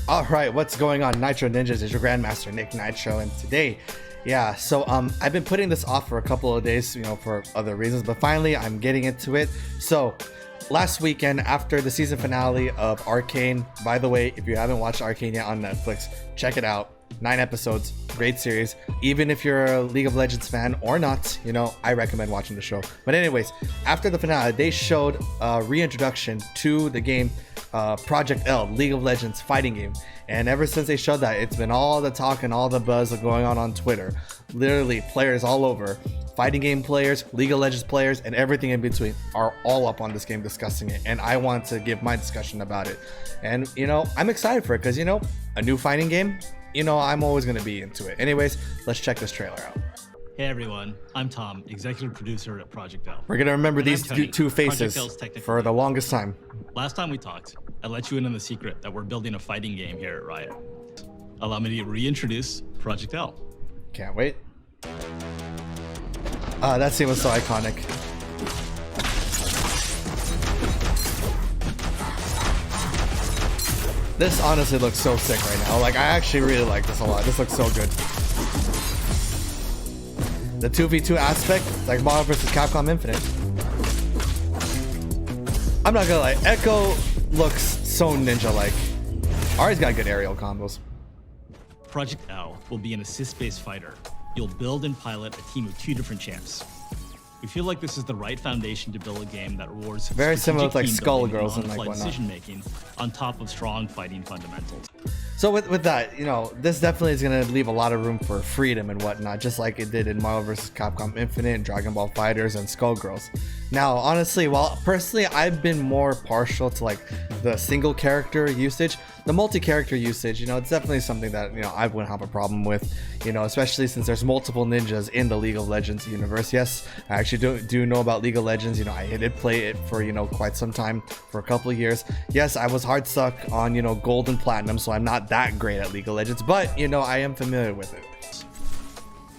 Alright, what's going on, Nitro Ninjas? It's your Grandmaster NikkNitro, and today, I've been putting this off for a couple of days, for other reasons, but finally I'm getting into it. So, last weekend, after the season finale of Arcane, by the way, if you haven't watched Arcane yet on Netflix, check it out. 9 episodes, great series. Even if you're a League of Legends fan or not, I recommend watching the show. But anyways, after the finale, they showed a reintroduction to the game, Project L, League of Legends fighting game. And ever since they showed that, it's been all the talk and all the buzz going on Twitter. Literally, players all over, fighting game players, League of Legends players, and everything in between are all up on this game discussing it. And I want to give my discussion about it. And, I'm excited for it because, a new fighting game, I'm always going to be into it. Anyways, let's check this trailer out. Hey everyone, I'm Tom, executive producer at Project L. We're going to remember these two faces for the longest time. Last time we talked, I let you in on the secret that we're building a fighting game here at Riot. Allow me to reintroduce Project L. Can't wait. That scene was so iconic. This honestly looks so sick right now. Like, I actually really like this a lot. This looks so good. The 2v2 aspect, like Marvel vs. Capcom Infinite. I'm not gonna lie, Echo looks so ninja-like. Ari's got good aerial combos. Project L will be an assist-based fighter. You'll build and pilot a team of 2 different champs. We feel like this is the right foundation to build a game that rewards very similar to like Skullgirls and like whatnot. Decision making on top of strong fighting fundamentals. So with that, this definitely is gonna leave a lot of room for freedom and whatnot, just like it did in Marvel vs. Capcom Infinite, Dragon Ball FighterZ, and Skullgirls. Now, honestly, while personally I've been more partial to like the single character usage, the multi-character usage, it's definitely something that I wouldn't have a problem with, especially since there's multiple ninjas in the League of Legends universe. Yes, I actually do know about League of Legends. I did play it for quite some time, for a couple of years. Yes, I was hard stuck on gold and platinum, so I'm not that great at League of Legends, but I am familiar with it.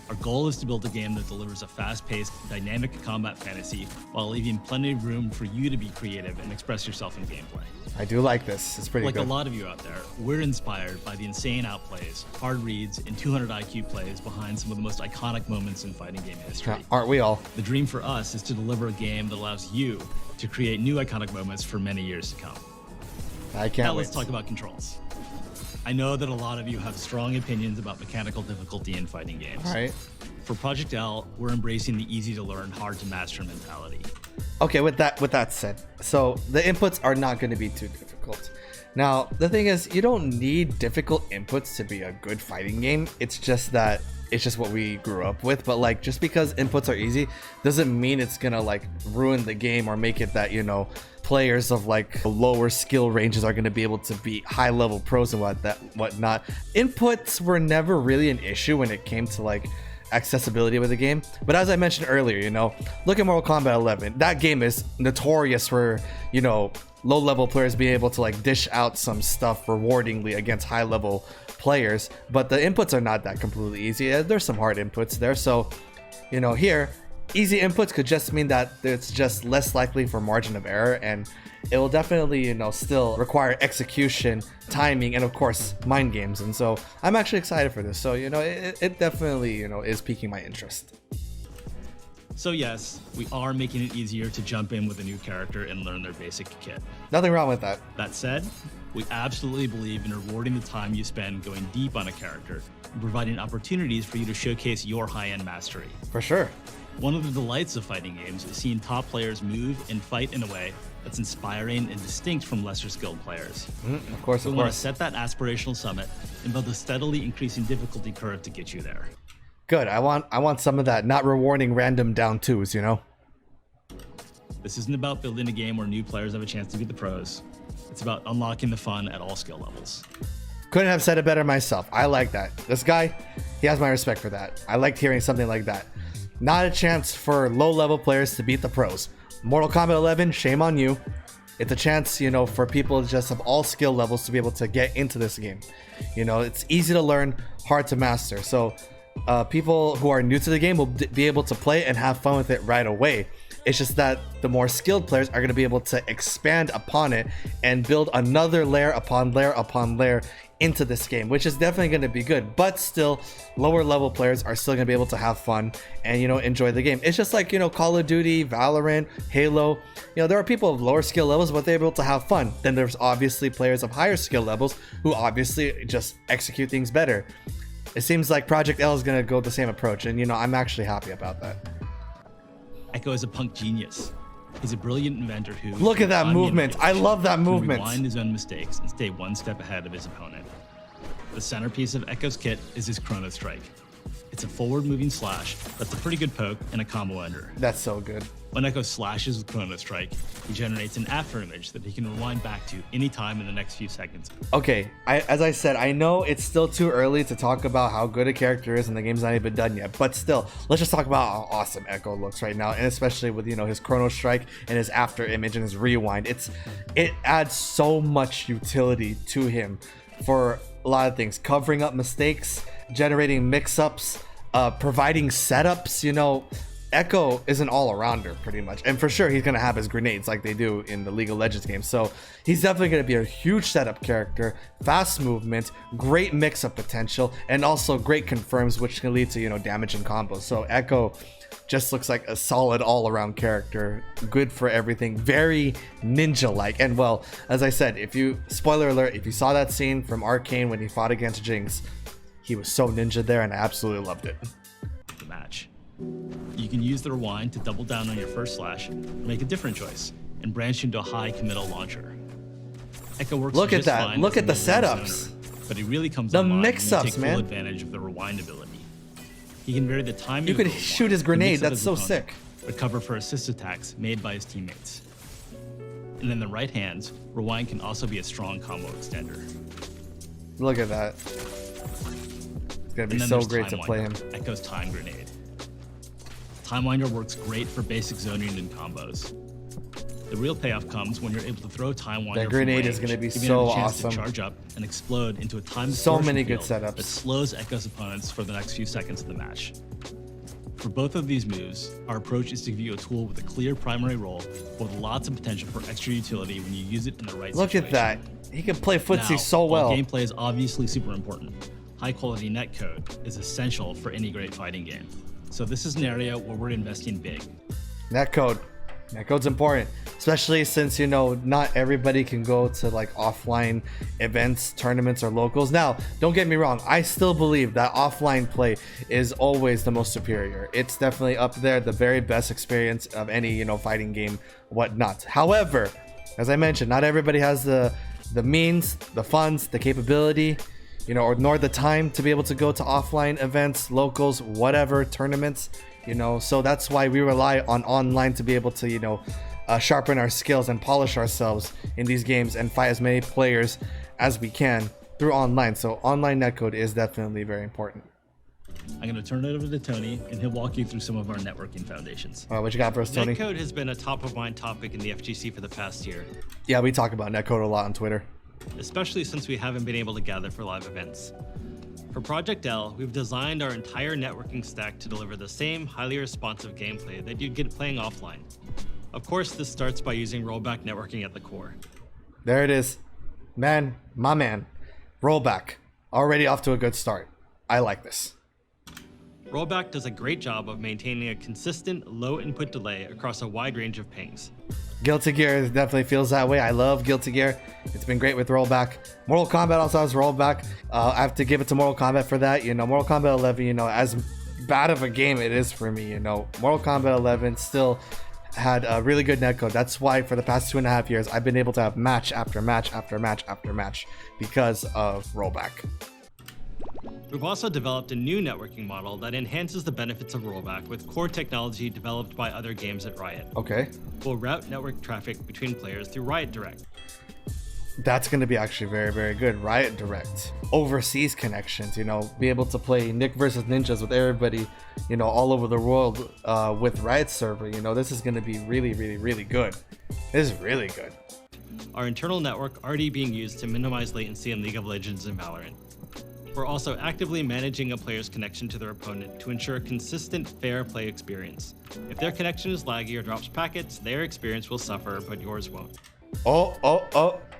Our goal is to build a game that delivers a fast-paced, dynamic combat fantasy while leaving plenty of room for you to be creative and express yourself in gameplay. I do like this. It's pretty good. Like a lot of you out there, we're inspired by the insane outplays, hard reads, and 200 IQ plays behind some of the most iconic moments in fighting game history. Aren't we all? The dream for us is to deliver a game that allows you to create new iconic moments for many years to come. I can't wait. Now let's talk about controls. I know that a lot of you have strong opinions about mechanical difficulty in fighting games. All right. For Project L, we're embracing the easy to learn, hard to master mentality. Okay, with that said, so the inputs are not going to be too difficult. Now, the thing is, you don't need difficult inputs to be a good fighting game. It's just what we grew up with. But like, just because inputs are easy doesn't mean it's gonna like ruin the game or make it that players of like lower skill ranges are going to be able to beat high level pros and whatnot. Inputs were never really an issue when it came to like accessibility with the game, but as I mentioned earlier, look at Mortal Kombat 11. That game is notorious for low level players being able to like dish out some stuff rewardingly against high level players, but the inputs are not that completely easy. There's some hard inputs there, so here easy inputs could just mean that it's just less likely for margin of error, and it will definitely still require execution, timing, and of course mind games. And so I'm actually excited for this. So it definitely is piquing my interest. So yes, we are making it easier to jump in with a new character and learn their basic kit. Nothing wrong with that. That said, we absolutely believe in rewarding the time you spend going deep on a character and providing opportunities for you to showcase your high-end mastery. For sure. One of the delights of fighting games is seeing top players move and fight in a way that's inspiring and distinct from lesser skilled players. Of course, we want to set that aspirational summit and build a steadily increasing difficulty curve to get you there. Good. I want some of that, not rewarding random down twos, This isn't about building a game where new players have a chance to beat the pros. It's about unlocking the fun at all skill levels. Couldn't have said it better myself. I like that. This guy, he has my respect for that. I liked hearing something like that. Not a chance for low-level players to beat the pros. Mortal Kombat 11, shame on you. It's a chance, for people just of all skill levels to be able to get into this game. It's easy to learn, hard to master. So people who are new to the game will be able to play and have fun with it right away. It's just that the more skilled players are going to be able to expand upon it and build another layer upon layer upon layer into this game, which is definitely going to be good. But still, lower level players are still going to be able to have fun and, you know, enjoy the game. It's just like, you know, Call of Duty, Valorant, Halo. You know, there are people of lower skill levels, but they're able to have fun. Then there's obviously players of higher skill levels who obviously just execute things better. It seems like Project L is going to go the same approach, and, you know, I'm actually happy about that. Echo is a punk genius. He's a brilliant inventor who... Look at that movement. I love that movement. Rewind his own mistakes and stay one step ahead of his opponent. The centerpiece of Echo's kit is his Chrono Strike. It's a forward-moving slash that's a pretty good poke and a combo ender. That's so good. When Echo slashes with Chrono Strike, he generates an after image that he can rewind back to anytime in the next few seconds. Okay, as I said, I know it's still too early to talk about how good a character is and the game's not even done yet, but still, let's just talk about how awesome Echo looks right now, and especially with, you know, his Chrono Strike and his after image and his rewind. It adds so much utility to him for a lot of things, covering up mistakes, generating mix-ups, providing setups. You know, Echo is an all-arounder pretty much, and for sure he's gonna have his grenades like they do in the League of Legends game, so he's definitely gonna be a huge setup character, fast movement, great mix-up potential, and also great confirms, which can lead to, you know, damage and combos. So Echo just looks like a solid all-around character, good for everything, very ninja-like. And well, as I said, if you, spoiler alert, if you saw that scene from Arcane when he fought against Jinx, he was so ninja there, and I absolutely loved it. The match. You can use the rewind to double down on your first slash, make a different choice, and branch into a high committal launcher. Echo works Look at just that. fine Look as at the a mid-range setups. zoner, but he really comes The online when you mix-ups, take full man. advantage of the rewind ability. He can vary the timing. You of could the shoot rewind his to grenade. mix up That's his so opponent, sick. Recover for assist attacks made by his teammates. And in the right hands, rewind can also be a strong combo extender. Look at that. It's gonna be And then so there's great to Time play Winder, him. Echo's Time Grenade. Time Winder works great for basic zoning and combos. The real payoff comes when you're able to throw Time Winder That grenade from is range, gonna be giving so him a chance awesome. to charge up and explode into a time So distortion many good field setups. that slows Echo's opponents for the next few seconds of the match. For both of these moves, our approach is to give you a tool with a clear primary role, with lots of potential for extra utility when you use it in the right Look situation. at that. He can play footsie Now, so well. while gameplay is obviously super important, high-quality netcode is essential for any great fighting game. So this is an area where we're investing big. Netcode. Netcode's important, especially since, you know, not everybody can go to like offline events, tournaments, or locals. Now, don't get me wrong, I still believe that offline play is always the most superior. It's definitely up there, the very best experience of any, you know, fighting game, whatnot. However, as I mentioned, not everybody has the means, the funds, the capability, you know, or nor the time to be able to go to offline events, locals, whatever, tournaments. You know, so that's why we rely on online to be able to, you know, sharpen our skills and polish ourselves in these games and fight as many players as we can through online. So online netcode is definitely very important. I'm going to turn it over to Tony, and he'll walk you through some of our networking foundations. What you got for us, Tony? Netcode has been a top-of-mind topic in the FGC for the past year, Yeah, we talk about netcode a lot on Twitter. especially since we haven't been able to gather for live events. For Project L, we've designed our entire networking stack to deliver the same highly responsive gameplay that you'd get playing offline. Of course, this starts by using rollback networking at the core. There it is. Man, my man. Rollback. Already off to a good start. I like this. Rollback does a great job of maintaining a consistent low input delay across a wide range of pings. Guilty Gear definitely feels that way. I love Guilty Gear. It's been great with rollback. Mortal Kombat also has rollback. I have to give it to Mortal Kombat for that. You know, Mortal Kombat 11, you know, as bad of a game it is for me, you know, Mortal Kombat 11 still had a really good netcode. That's why for the past 2.5 years, I've been able to have match after match after match after match because of rollback. We've also developed a new networking model that enhances the benefits of rollback with core technology developed by other games at Riot. Okay. We'll route network traffic between players through Riot Direct. That's going to be actually very, very good. Riot Direct. Overseas connections, you know, be able to play Nick versus Ninjas with everybody, you know, all over the world with Riot server. You know, this is going to be really, really, really good. This is really good. Our internal network already being used to minimize latency in League of Legends and Valorant. We're also actively managing a player's connection to their opponent to ensure a consistent, fair play experience. If their connection is laggy or drops packets, their experience will suffer, but yours won't.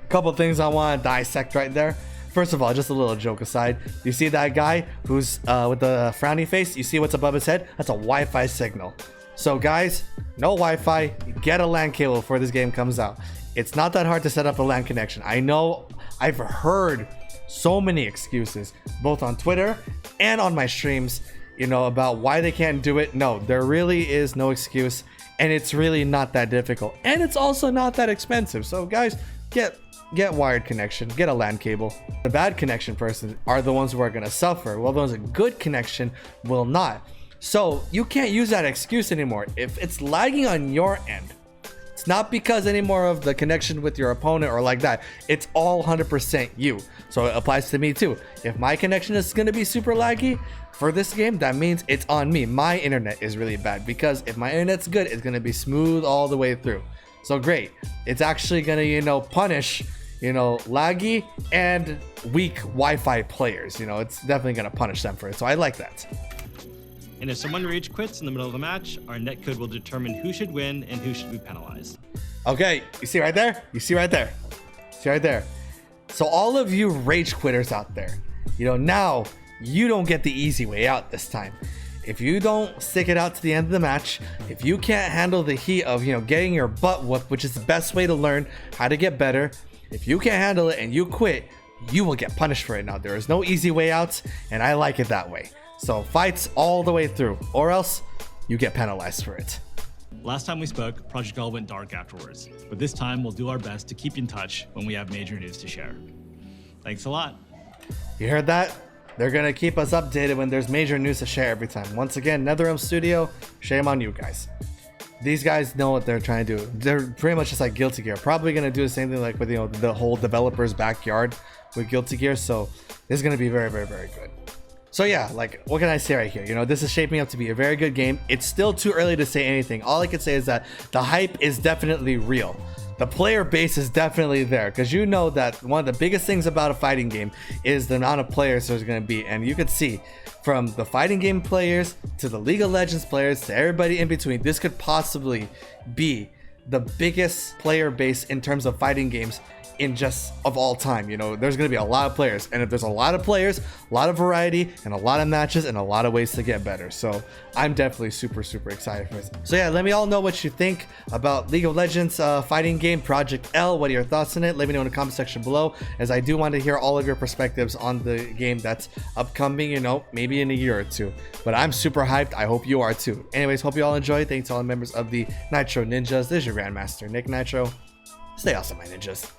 Couple things I want to dissect right there. First of all, just a little joke aside, you see that guy who's with the frowny face? You see what's above his head? That's a Wi-Fi signal. So guys, no Wi-Fi, get a LAN cable before this game comes out. It's not that hard to set up a LAN connection. I know I've heard so many excuses, both on Twitter and on my streams, about why they can't do it. No, there really is no excuse, and it's really not that difficult. And it's also not that expensive. So guys, get wired connection, get a LAN cable. The bad connection person are the ones who are gonna suffer, while those with good connection will not. So you can't use that excuse anymore. If it's lagging on your end, it's not because anymore of the connection with your opponent or like that. It's all 100% you. So it applies to me too. If my connection is gonna be super laggy for this game, that means it's on me. My internet is really bad, because if my internet's good, it's gonna be smooth all the way through. So great. It's actually gonna, punish, laggy and weak Wi-Fi players. It's definitely gonna punish them for it. So I like that. And if someone rage quits in the middle of a match, our netcode will determine who should win and who should be penalized. Okay, you see right there? See right there? So all of you rage quitters out there, now you don't get the easy way out this time. If you don't stick it out to the end of the match, if you can't handle the heat of, getting your butt whooped, which is the best way to learn how to get better, if you can't handle it and you quit, you will get punished for it. Now, there is no easy way out, and I like it that way. So fights all the way through, or else you get penalized for it. Last time we spoke, Project L went dark afterwards, but this time we'll do our best to keep you in touch when we have major news to share. Thanks a lot. You heard that? They're gonna keep us updated when there's major news to share every time. Once again, NetherRealm Studio, shame on you guys. These guys know what they're trying to do. They're pretty much just like Guilty Gear. Probably gonna do the same thing like with the whole developer's backyard with Guilty Gear. So this is gonna be very, very, very good. So yeah, like, what can I say right here? This is shaping up to be a very good game. It's still too early to say anything. All I can say is that the hype is definitely real. The player base is definitely there, because that one of the biggest things about a fighting game is the amount of players there's going to be. And you could see from the fighting game players to the League of Legends players to everybody in between, this could possibly be the biggest player base in terms of fighting games in just of all time. There's going to be a lot of players, and if there's a lot of players, a lot of variety, and a lot of matches, and a lot of ways to get better. So I'm definitely super excited for this. So yeah, let me all know what you think about League of Legends fighting game Project L. What are your thoughts on it? Let me know in the comment section below, as I do want to hear all of your perspectives on the game that's upcoming, maybe in a year or two. But I'm super hyped. I hope you are too. Anyways, hope you all enjoyed. Thanks to all the members of the Nitro Ninjas. This is your Grandmaster NikkNitro. Stay awesome, my ninjas.